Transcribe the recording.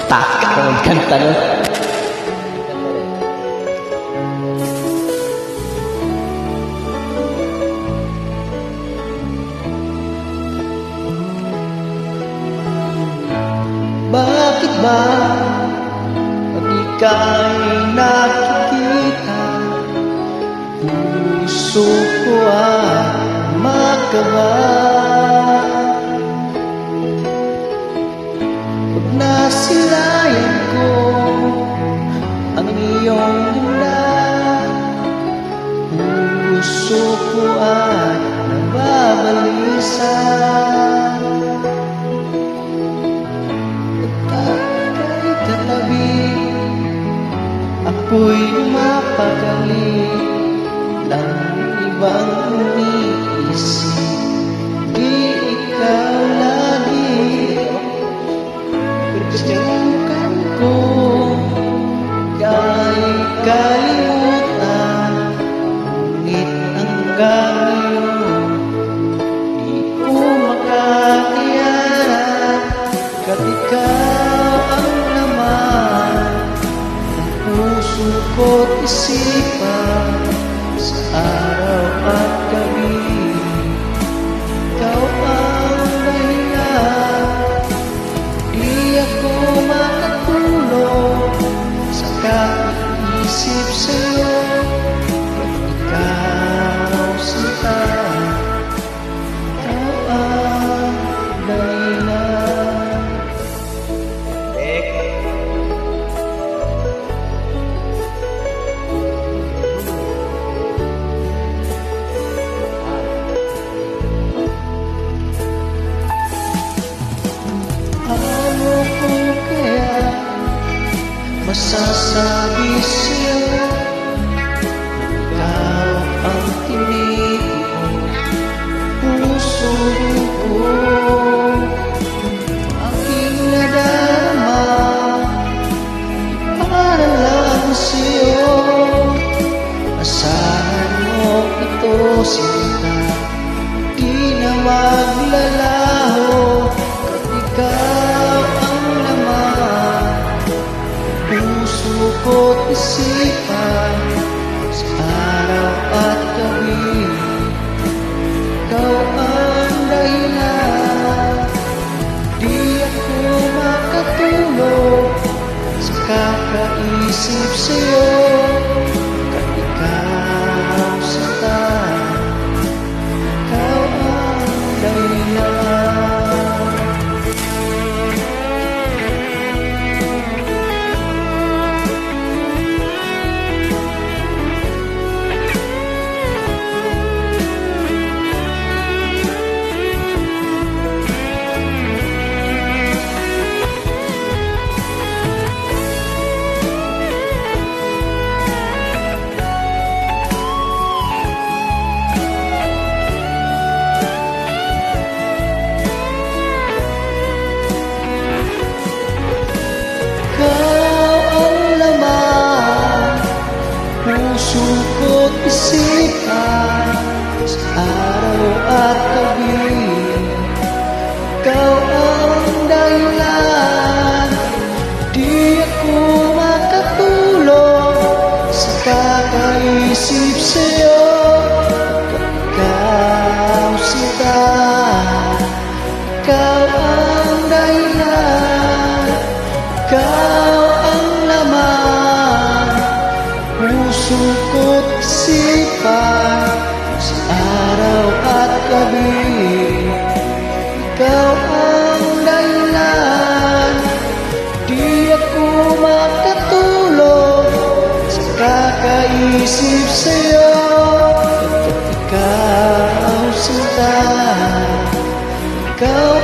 Takot ka magkanta no? Bakit ba pag ika'y nakikita, puso ko ay makaba? Pag nasilayan ko ang iyong ganda, puso ko ay nababalisa. Ako'y mapakali ng ibang umiisip, di ikaw lagi. Perjukan ko kahit kalimutan, ngunit hanggang ngayon di ko makatiyaran, kat ikaw ang laman puso ko't isipan sa araw at gabi. Ikaw ang dahilan, di ako makatulog sa kakaisip sa'yo. Ikaw sinta, ikaw ang dahilan. Masasabi sa'yo, ikaw ang tinitipo puso ko. Aking nadarama para lang sa'yo. Asahan mo ito sinta, di na maglalaho, kat ikaw ang laman puso ko't isipan sa araw at gabi. Ikaw ang dahilan, di ako makatulog sa kakaisip sa'yo. Kat ikaw sinta, ikaw ang dahilan. Puso ko't isipan sa araw at gabi. Ikaw ang dahilan, di ako makatulog sa kakaisip sa'yo. Ikaw sinta, ikaw ang dahilan, ikaw ang laman puso ko't isipan sa araw at gabi. Ikaw ang dahilan, di ako makatulog sa kakaisip sa'yo. Ikaw sinta, ikaw